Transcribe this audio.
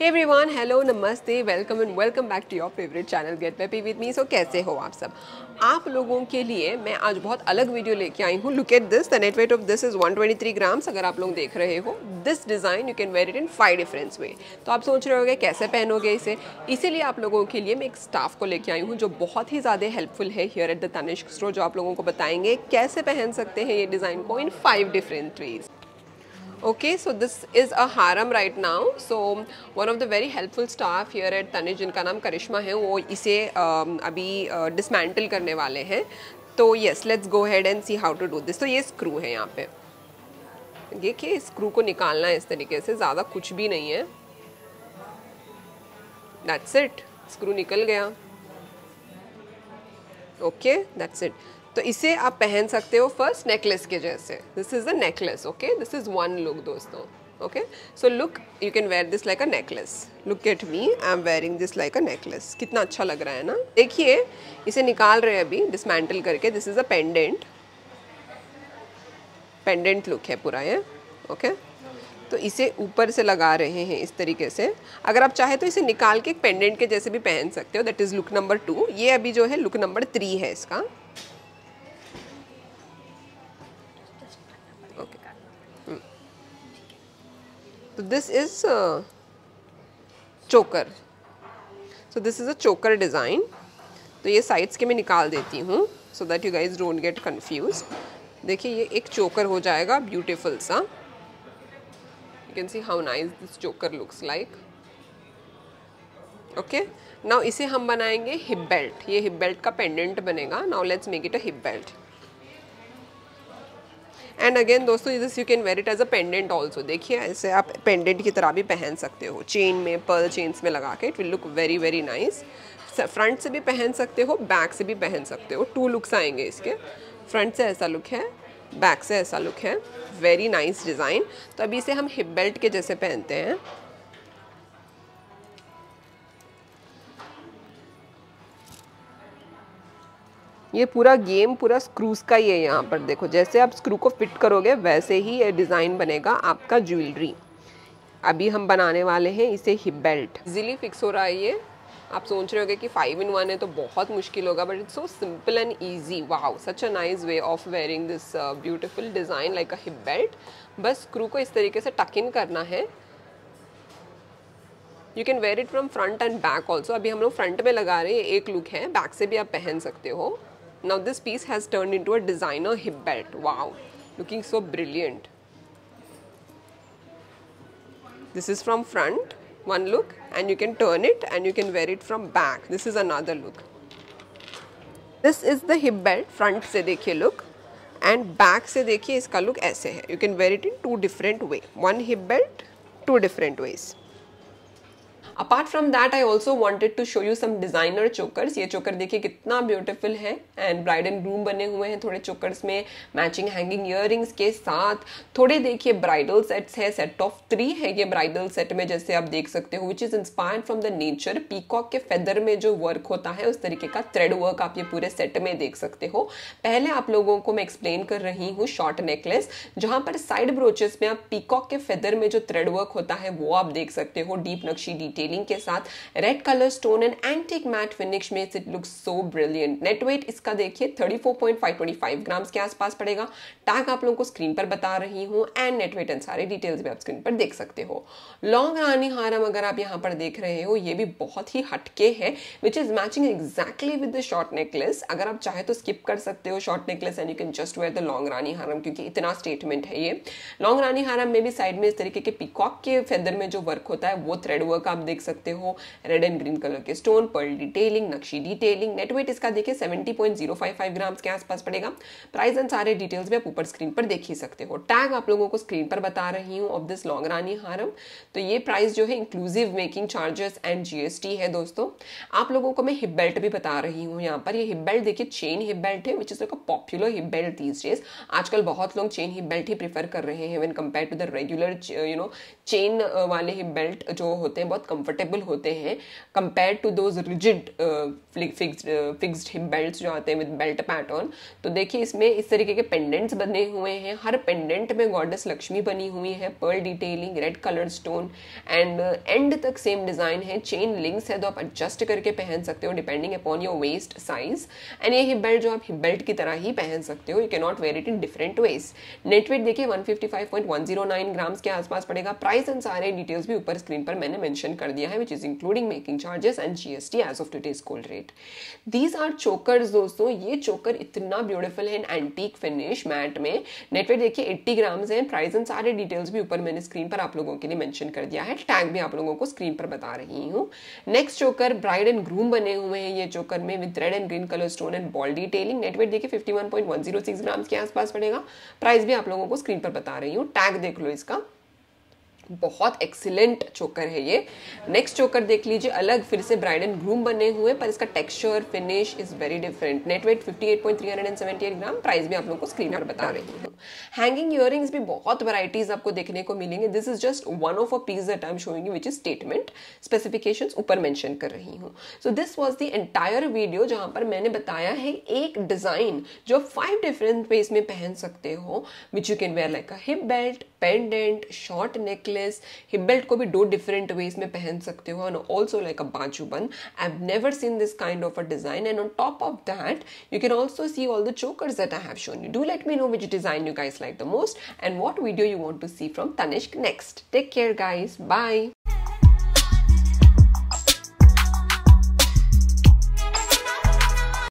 Everyone, hello, नमस्ते, welcome and welcome back to your favourite channel get peppy with me. So कैसे हो आप सब? आप लोगों के लिए मैं आज बहुत अलग वीडियो लेके आई हूँ। Look at this, the net weight of this is 123 grams. अगर आप लोग देख रहे हो this design, you can wear it in 5 different way. तो आप सोच रहे होगे कैसे पहनोगे इसे, इसीलिए आप लोगों के लिए मैं एक स्टाफ को लेके आई हूँ जो बहुत ही ज़्यादा हेल्पफुल है here at the Tanishq store, जो आप लोगों को बताएंगे कैसे पहन सकते हैं ये डिज़ाइन को इन 5 different ways. Okay, so this is a harem right now. So one of the very helpful staff here at Tanishq, जिनका नाम करिश्मा है, वो इसे अभी डिसमेंटल करने वाले हैं। तो yes, let's go ahead and see how to do this. तो ये स्क्रू है यहाँ पे, देखिए स्क्रू को निकालना है इस तरीके से, ज़्यादा कुछ भी नहीं है। That's it, स्क्रू निकल गया। Okay, that's it. तो इसे आप पहन सकते हो फर्स्ट नेकलेस के जैसे। This is a necklace, okay, this is one look दोस्तों। Okay, so look, you can wear this like a necklace. Look at me, I am wearing this like a necklace. कितना अच्छा लग रहा है ना। देखिए इसे निकाल रहे हैं अभी डिसमेंटल करके। This is a pendant, pendant look है पूरा ये। ओके, तो इसे ऊपर से लगा रहे हैं इस तरीके से। अगर आप चाहे तो इसे निकाल के एक पेंडेंट के जैसे भी पहन सकते हो। That is look number 2। ये अभी जो है लुक नंबर 3 है इसका। ओके, तो दिस इज चोकर। सो दिस इज़ अ चोकर डिज़ाइन। तो ये साइड्स के मैं निकाल देती हूँ so that you guys don't get confuse. देखिए ये एक चोकर हो जाएगा ब्यूटीफुल सा। You can see how nice this choker looks like. Okay, now इसे हम बनाएंगे हिप बेल्ट। ये हिप बेल्ट का पेंडेंट बनेगा। Now let's make it a hip belt. And again दोस्तों, this you can wear it as a pendant also. देखिए ऐसे आप पेंडेंट की तरह भी पहन सकते हो, चेन में, पर्ल चेन्स में लगा के। It will look very very nice. Front से भी पहन सकते हो, बैक से भी पहन सकते हो। 2 लुक्स आएंगे इसके। फ्रंट से ऐसा लुक है, बैक से ऐसा लुक है। Very nice design. तो अभी इसे हम हिप बेल्ट के जैसे पहनते हैं। ये पूरा गेम पूरा स्क्रूज का ही है। यहाँ पर देखो, जैसे आप स्क्रू को फिट करोगे वैसे ही ये डिज़ाइन बनेगा आपका ज्वेलरी। अभी हम बनाने वाले हैं इसे हिप बेल्ट। इजीली फिक्स हो रहा है ये। आप सोच रहे होगे कि 5 in 1 है तो बहुत मुश्किल होगा, but it's so simple and easy. Wow, such a nice way of wearing this beautiful design like a hip belt. बस स्क्रू को इस तरीके से टक इन करना है। You can wear it from front end back also. अभी हम लोग फ्रंट में लगा रहे हैं, एक लुक है, बैक से भी आप पहन सकते हो। Now this piece has turn into a designer hip belt. Wow, looking so brilliant. This is from front, one look, and you can turn it and you can wear it from back. This is another look. This is the hip belt. Front से देखिए look, and back से देखिए इसका look ऐसे है। You can wear it in 2 different way. One hip belt, 2 different ways. Apart from that I also wanted to show you some designer chokers. ये choker देखिए कितना ब्यूटीफुल है, एंड ब्राइड एंड ग्रूम बने हुए हैं थोड़े चोकर्स में, matching hanging earrings के साथ। थोड़े देखिए ब्राइडल सेट्स है, सेट ऑफ 3 है ये ब्राइडल सेट में, जैसे आप देख सकते हो, which is inspired from the nature. Peacock के फेदर में जो वर्क होता है उस तरीके का थ्रेड वर्क आप ये पूरे सेट में देख सकते हो। पहले आप लोगों को मैं एक्सप्लेन कर रही हूँ शॉर्ट नेकलेस, जहां पर साइड ब्रोचेस में आप पीकॉक के फेदर में जो थ्रेड वर्क होता है वो आप देख सकते हो, डीप नक्शी डिटेलिंग के साथ, red colour stone and antique matte finish में। It looks so brilliant. Net weight इसका देखिए 34.525 ग्राम्स के आसपास पड़ेगा। टैग आप लोगों को स्क्रीन पर बता रही हूँ, एंड नेट वेट एंड सारे डिटेल्स भी आप स्क्रीन पर देख सकते हो। लॉन्ग रानी हारम अगर आप यहाँ पर देख रहे हो, ये भी बहुत ही हटके है, which is matching exactly with the short necklace. अगर आप चाहे तो स्किप कर सकते हो short necklace and you can just wear the long rani haram, क्योंकि इतना स्टेटमेंट है ये। लॉन्ग रानी हारम में भी साइड में इस तरीके के पीकॉक के फेदर में जो वर्क होता है वो थ्रेड वर्क आप देख सकते हो। रेड एंड ग्रीन कलर के stone, Perl detailing, नक्शी detailing. Net weight इसका देखिए 70.055 ग्राम्स के आसपास पड़ेगा। प्राइस एंड सारे डिटेल्स भी आप ऊपर स्क्रीन पर देख ही सकते हो। टैग आप लोगों को स्क्रीन पर बता रही हूँ ऑफ दिस लॉन्ग रानी हारम। तो ये प्राइस जो है inclusive making charges and GST है दोस्तों। आप लोगों को मैं हिप बेल्ट भी बता रही हूँ यहाँ पर। ये हिप बेल्ट देखिए चेन हिप बेल्ट है, which is like a popular hip belt these days. आजकल बहुत लोग चेन हिप बेल्ट ही प्रेफर कर रहे हैं when compare to the regular chain वाले हिप बेल्ट जो होते हैं, बहुत कंफर्टेबल होते हैं compare to those rigid fixed hip belts जो आते हैं विद बेल्ट पैटर्न। तो देखिए इसमें इस तरीके के पेंडेंट्स बने हुए हैं, हर पेंडेंट में गॉडेस लक्ष्मी बनी हुई है, pearl detailing, red colour stone and end तक सेम डिजाइन है, चेन लिंक्स है तो आप एडजस्ट करके पहन सकते हो depending upon your waist size. And ये हिप बेल्ट जो आप हिप बेल्ट की तरह ही पहन सकते हो, you can not wear it in different ways. Net weight देखिए 155.109 ग्राम्स के आसपास पड़ेगा। प्राइस एंड सारे डिटेल्स भी ऊपर स्क्रीन पर मैंने मेंशन कर दिया है, which is including making charges and GST as of today's gold rate. These are chokers दोस्तों, ये चोकर इतना ब्यूटीफुल है इन एंटीक फिनिश मैट में। नेट वेट देखिए 80 ग्राम्स है। प्राइस एंड सारे डिटेल्स भी ऊपर मैंने स्क्रीन पर आप लोगों के लिए मेंशन कर दिया है, टैग भी आप लोगों को स्क्रीन पर बता रही हूँ। नेक्स्ट चोकर ब्राइड एंड ग्रूम बने हुए हैं ये चोकर में with red and green colour stone and ball detailing. Net weight देखिए 51.106 ग्राम्स के आसपास पड़ेगा। प्राइस भी आप लोगों को स्क्रीन पर बता रही हूँ, टैग देख लो इसका, बहुत एक्सीलेंट चोकर है ये। नेक्स्ट चोकर देख लीजिए, अलग फिर से ब्राइड एंड ग्रूम बने हुए पर इसका texture finish is very different. Net weight 58.378 gram. Price भी आप लोगों को स्क्रीन पर बता रही हूँ। हैंगिंग इयररिंग्स भी बहुत वैरायटीज आपको देखने को मिलेंगे। This is just one of a piece that I am showing you, which is statement. Specifications ऊपर मेंशन कर रही हूँ। So this was the entire video जहां पर मैंने बताया है एक डिजाइन जो 5 डिफरेंट वेज में पहन सकते हो, which you can wear like a hip belt, pendant, short necklace. Hip belt को भी 2 डिफरेंट वेज में पहन सकते हो, and also like a bajuband. I have never seen this kind of a design, and on top of that you can also see all the chokers that I have shown you. Do let me know which design you guys like the most and what video you want to see from Tanishq next. Take care guys. Bye.